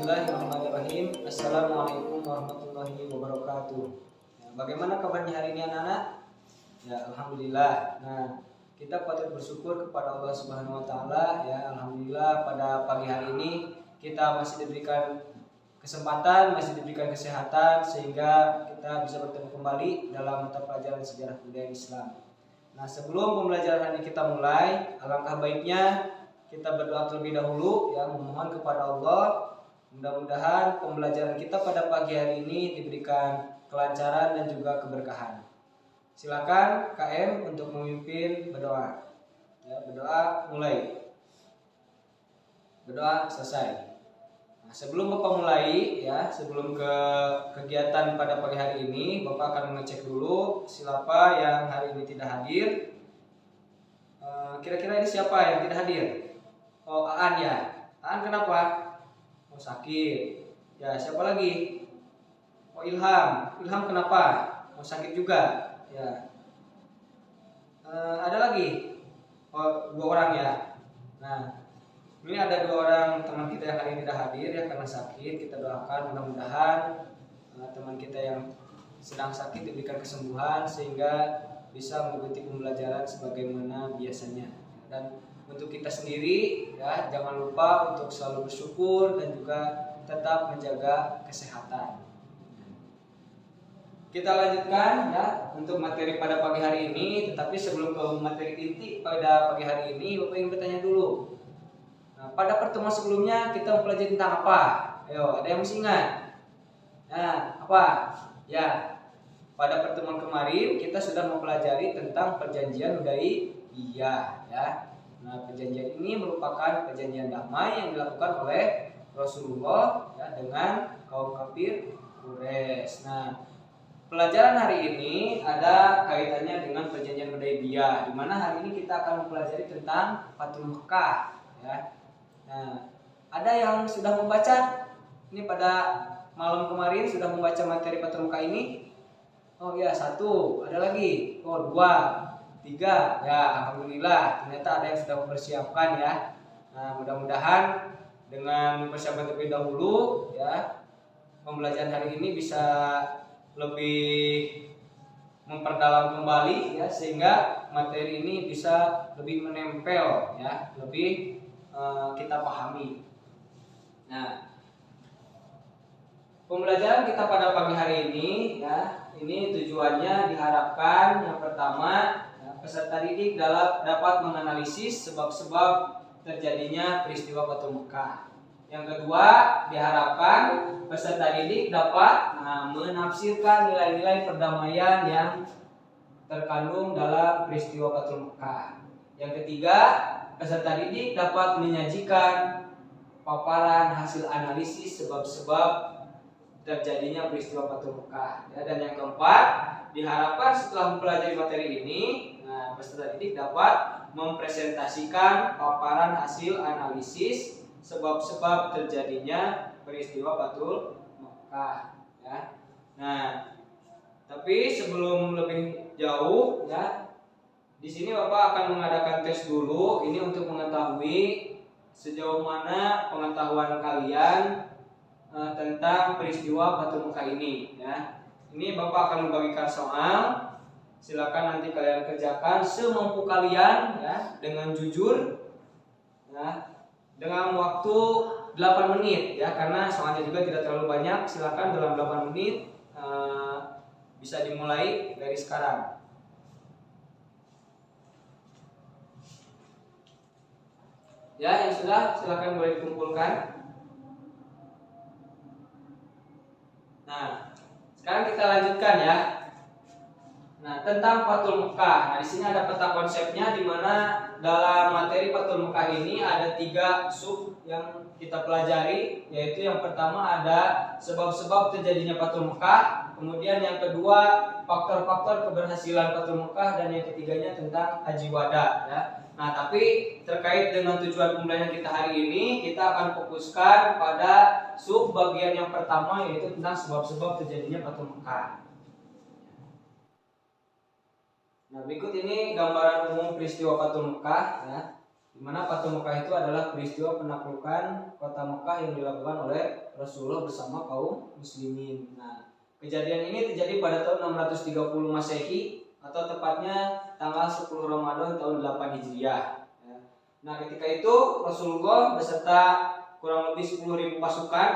Bismillahirrahmanirrahim. Assalamualaikum warahmatullahi wabarakatuh. Ya, bagaimana kabarnya hari ini anak-anak? Ya, alhamdulillah. Nah, kita patut bersyukur kepada Allah Subhanahu wa taala ya. Alhamdulillah pada pagi hari ini kita masih diberikan kesempatan, masih diberikan kesehatan sehingga kita bisa bertemu kembali dalam mata pelajaran sejarah budaya Islam. Nah, sebelum pembelajaran ini kita mulai, alangkah baiknya kita berdoa terlebih dahulu ya, memohon kepada Allah mudah-mudahan pembelajaran kita pada pagi hari ini diberikan kelancaran dan juga keberkahan. Silakan KM untuk memimpin berdoa. Ya, berdoa mulai. Berdoa selesai. Nah, sebelum Bapak mulai ya, sebelum ke kegiatan pada pagi hari ini, Bapak akan mengecek dulu siapa yang hari ini tidak hadir. Kira-kira ini siapa yang tidak hadir? Oh, Aan ya. Aan kenapa? Oh, sakit. Ya, siapa lagi? Oh, Ilham. Ilham kenapa? Oh, sakit juga. Ya. Ada lagi? Oh, 2 orang ya. Nah, ini ada 2 orang teman kita yang hari ini tidak hadir ya karena sakit. Kita doakan mudah-mudahan teman kita yang sedang sakit diberikan kesembuhan sehingga bisa mengikuti pembelajaran sebagaimana biasanya. Dan untuk kita sendiri ya, jangan lupa untuk selalu bersyukur dan juga tetap menjaga kesehatan. Kita lanjutkan ya untuk materi pada pagi hari ini, tetapi sebelum ke materi inti pada pagi hari ini, Bapak ingin bertanya dulu. Nah, pada pertemuan sebelumnya kita mempelajari tentang apa? Ayo, ada yang masih ingat? Nah, apa? Ya, pada pertemuan kemarin kita sudah mempelajari tentang perjanjian Hudaibiyah ya. Nah, perjanjian ini merupakan perjanjian damai yang dilakukan oleh Rasulullah ya, dengan kaum kafir Quraisy. Nah, pelajaran hari ini ada kaitannya dengan perjanjian Hudaibiyah, di mana hari ini kita akan mempelajari tentang Fathul Mekkah ya. Nah, ada yang sudah membaca ini pada malam kemarin sudah membaca materi Fathul Mekkah ini? Oh ya, 1, ada lagi. Oh, 2, 3, ya alhamdulillah ternyata ada yang sudah mempersiapkan ya. Nah, mudah-mudahan dengan persiapan terlebih dahulu ya, pembelajaran hari ini bisa lebih memperdalam kembali ya, sehingga materi ini bisa lebih menempel ya, lebih kita pahami. Nah, pembelajaran kita pada pagi hari ini ya, ini tujuannya diharapkan yang pertama peserta didik dapat menganalisis sebab-sebab terjadinya peristiwa Fathul Mekkah. Yang kedua, diharapkan peserta didik dapat menafsirkan nilai-nilai perdamaian yang terkandung dalam peristiwa Fathul Mekkah. Yang ketiga, peserta didik dapat menyajikan paparan hasil analisis sebab-sebab terjadinya peristiwa Fathul Mekkah. Ya, dan yang keempat, diharapkan setelah mempelajari materi ini, peserta didik dapat mempresentasikan paparan hasil analisis sebab-sebab terjadinya peristiwa Fathul Mekkah ya. Nah, tapi sebelum lebih jauh ya, di sini Bapak akan mengadakan tes dulu ini untuk mengetahui sejauh mana pengetahuan kalian tentang peristiwa Fathul Mekkah ini ya. Ini Bapak akan membagikan soal. Silakan nanti kalian kerjakan semampu kalian ya, dengan jujur ya, dengan waktu 8 menit ya, karena soalnya juga tidak terlalu banyak. Silakan dalam 8 menit bisa dimulai dari sekarang. Ya, yang sudah silakan boleh dikumpulkan. Nah, sekarang kita lanjutkan ya. Nah, tentang Fathul Mekkah. Nah, di sini ada peta konsepnya, di mana dalam materi Fathul Mekkah ini ada 3 sub yang kita pelajari, yaitu yang pertama ada sebab-sebab terjadinya Fathul Mekkah, kemudian yang kedua faktor-faktor keberhasilan Fathul Mekkah, dan yang ketiganya tentang haji wada ya. Nah, tapi terkait dengan tujuan pembelajaran kita hari ini, kita akan fokuskan pada sub bagian yang pertama, yaitu tentang sebab-sebab terjadinya Fathul Mekkah. Nah, berikut ini gambaran umum peristiwa Fathul Mekkah ya. Di mana Fatu Mekah itu adalah peristiwa penaklukan kota Mekah yang dilakukan oleh Rasulullah bersama kaum muslimin. Nah, kejadian ini terjadi pada tahun 630 Masehi atau tepatnya tanggal 10 Ramadan tahun 8 Hijriah. Nah, ketika itu Rasulullah beserta kurang lebih 10.000 pasukan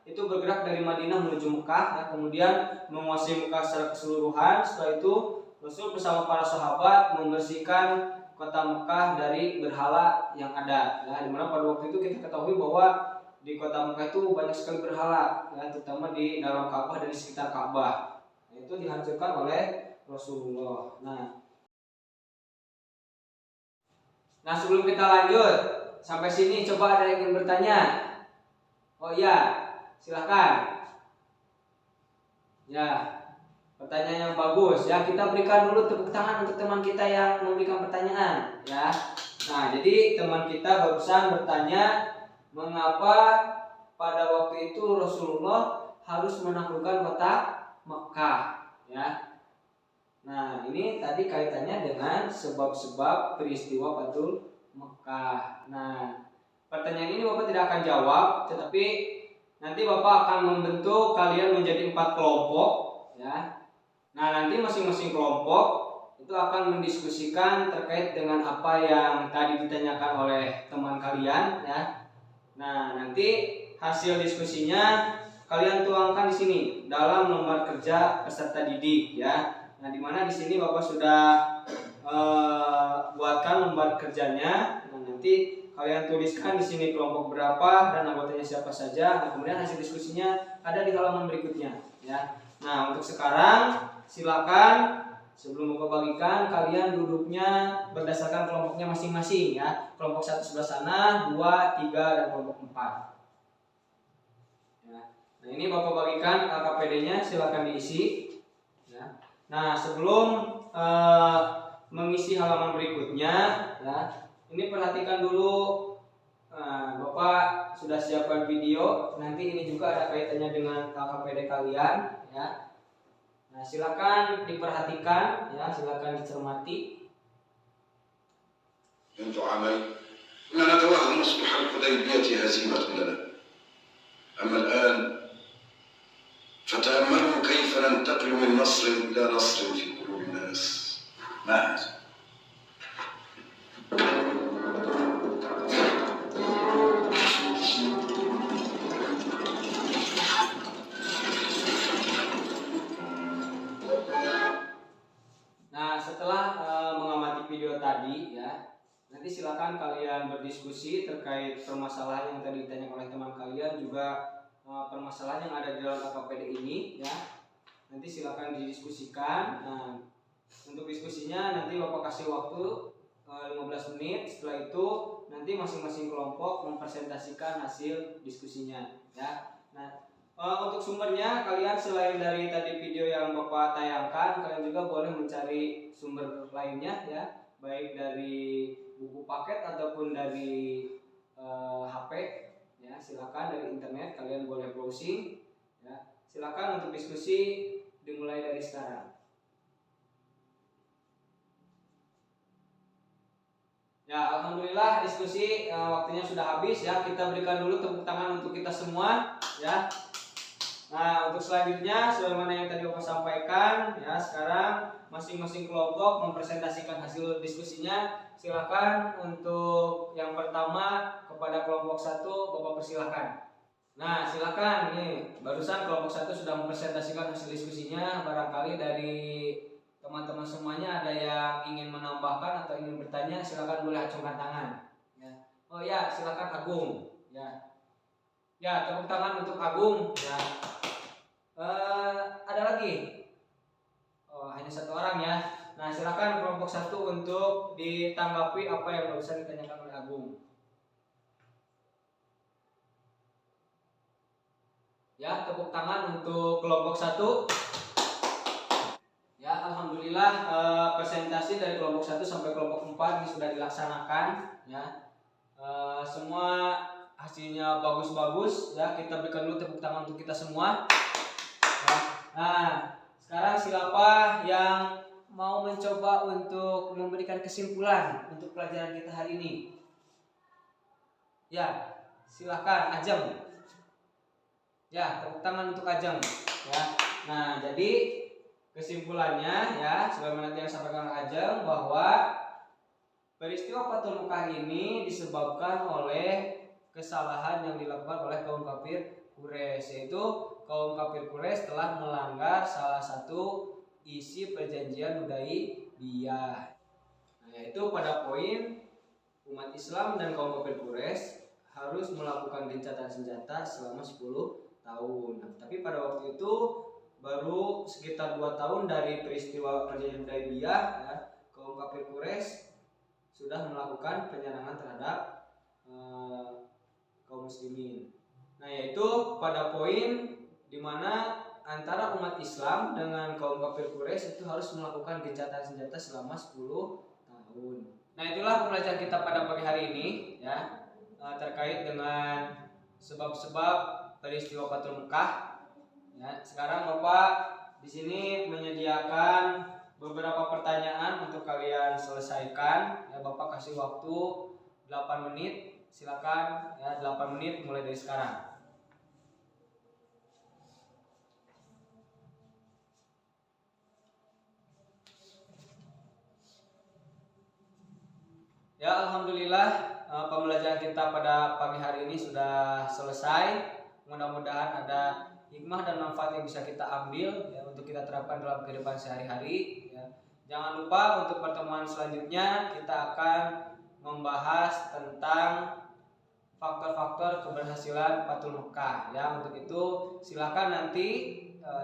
itu bergerak dari Madinah menuju Mekah, kemudian menguasai Mekah secara keseluruhan. Setelah itu Rasul bersama para sahabat membersihkan kota Mekah dari berhala yang ada. Ya, dimana pada waktu itu kita ketahui bahwa di kota Mekah itu banyak sekali berhala, ya, terutama di dalam Ka'bah dan di sekitar Ka'bah. Nah, itu dihancurkan oleh Rasulullah. Nah, sebelum kita lanjut sampai sini, coba ada yang ingin bertanya? Oh iya, silahkan. Ya. Pertanyaan yang bagus ya, kita berikan dulu tepuk tangan untuk teman kita yang memberikan pertanyaan ya. Nah, jadi teman kita barusan bertanya mengapa pada waktu itu Rasulullah harus menaklukkan kota Mekah ya. Nah, ini tadi kaitannya dengan sebab-sebab peristiwa Fatul Mekah. Nah, pertanyaan ini Bapak tidak akan jawab, tetapi nanti Bapak akan membentuk kalian menjadi 4 kelompok ya. Nah, nanti masing-masing kelompok itu akan mendiskusikan terkait dengan apa yang tadi ditanyakan oleh teman kalian ya. Nah, nanti hasil diskusinya kalian tuangkan di sini dalam lembar kerja peserta didik ya. Nah, di mana di sini Bapak sudah buatkan lembar kerjanya. Nah, nanti kalian tuliskan di sini kelompok berapa dan anggotanya siapa saja. Nah, kemudian hasil diskusinya ada di halaman berikutnya ya. Nah, untuk sekarang silakan sebelum Bapak bagikan kalian duduknya berdasarkan kelompoknya masing-masing ya. Kelompok 1 sebelah sana, 2, 3 dan kelompok 4. Ya. Nah, ini Bapak bagikan KPD-nya, silakan diisi ya. Nah, sebelum mengisi halaman berikutnya ya, ini perhatikan dulu. Bapak sudah siapkan video, nanti ini juga ada kaitannya dengan KPD kalian ya. Nah, silakan diperhatikan ya, silakan dicermati. منذ عامين كنا نتوهم صلح الحديبية هزيمة لنا، أما الآن فتأملوا كيف ننتقل من نصر إلى نصر في قلوب الناس. ما هذا؟ Setelah mengamati video tadi ya, nanti silakan kalian berdiskusi terkait permasalahan yang tadi ditanya oleh teman kalian, juga permasalahan yang ada di dalam KPD ini ya. Nanti silakan didiskusikan. Nah, untuk diskusinya nanti Bapak kasih waktu 15 menit. Setelah itu nanti masing-masing kelompok mempresentasikan hasil diskusinya ya. Nah, untuk sumbernya kalian selain dari tadi video yang Bapak tayangkan, kalian juga boleh mencari sumber lainnya ya, baik dari buku paket ataupun dari HP ya. Silakan dari internet kalian boleh browsing ya. Silakan untuk diskusi dimulai dari sekarang. Ya, alhamdulillah diskusi waktunya sudah habis ya. Kita berikan dulu tepuk tangan untuk kita semua ya. Nah, untuk selanjutnya sebagaimana yang tadi Bapak sampaikan ya, sekarang masing-masing kelompok mempresentasikan hasil diskusinya. Silakan untuk yang pertama kepada kelompok 1 Bapak persilahkan. Nah, silakan nih, barusan kelompok 1 sudah mempresentasikan hasil diskusinya. Barangkali dari teman-teman semuanya ada yang ingin menambahkan atau ingin bertanya, silakan boleh acungkan tangan ya. Oh ya, silakan Agung ya. Ya, tepuk tangan untuk Agung ya. Ada lagi? Oh, hanya 1 orang ya. Nah, silakan kelompok 1 untuk ditanggapi apa yang barusan ditanyakan oleh Agung. Ya, tepuk tangan untuk kelompok 1. Ya, alhamdulillah presentasi dari kelompok 1 sampai kelompok 4 ini sudah dilaksanakan ya. Semua hasilnya bagus-bagus ya. Kita berikan dulu tepuk tangan untuk kita semua. Nah, sekarang siapa yang mau mencoba untuk memberikan kesimpulan untuk pelajaran kita hari ini? Ya, silakan Ajeng. Ya, tepuk tangan untuk Ajeng. Ya. Nah, jadi kesimpulannya ya, sebagaimana yang disampaikan Ajeng bahwa peristiwa Fathul Makkah ini disebabkan oleh kesalahan yang dilakukan oleh kaum kafir Quraisy, yaitu kaum kafir Quraisy telah melanggar salah satu isi perjanjian Hudaibiyah. Nah, yaitu pada poin umat Islam dan kaum kafir Quraisy harus melakukan gencatan senjata selama 10 tahun. Nah, tapi pada waktu itu baru sekitar 2 tahun dari peristiwa perjanjian Hudaibiyah ya, kaum kafir Quraisy sudah melakukan penyerangan terhadap kaum muslimin. Nah, yaitu pada poin di mana antara umat Islam dengan kaum kafir Quraisy itu harus melakukan gencatan senjata selama 10 tahun. Nah, itulah pembelajaran kita pada pagi hari ini ya, terkait dengan sebab-sebab peristiwa Fathul Makkah. Ya, sekarang Bapak di sini menyediakan beberapa pertanyaan untuk kalian selesaikan. Ya, Bapak kasih waktu 8 menit. Silakan ya, 8 menit mulai dari sekarang. Ya, alhamdulillah pembelajaran kita pada pagi hari ini sudah selesai. Mudah-mudahan ada hikmah dan manfaat yang bisa kita ambil ya, untuk kita terapkan dalam kehidupan sehari-hari ya. Jangan lupa untuk pertemuan selanjutnya kita akan membahas tentang faktor-faktor keberhasilan Fathul Makkah ya. Untuk itu silakan nanti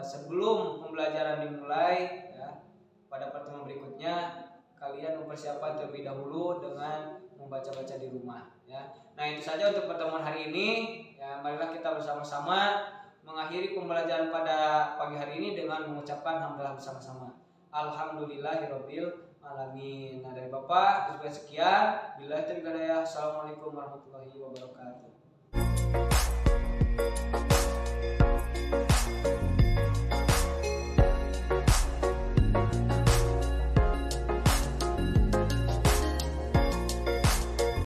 sebelum pembelajaran dimulai ya, pada pertemuan berikutnya kalian mempersiapkan terlebih dahulu dengan membaca-baca di rumah ya. Nah, itu saja untuk pertemuan hari ini ya. Marilah kita bersama-sama mengakhiri pembelajaran pada pagi hari ini dengan mengucapkan hamdalah bersama-sama. Alhamdulillahirabbil alamin. Nah, dari Bapak sekian. Billahi taufiq hidayah. Assalamualaikum warahmatullahi wabarakatuh.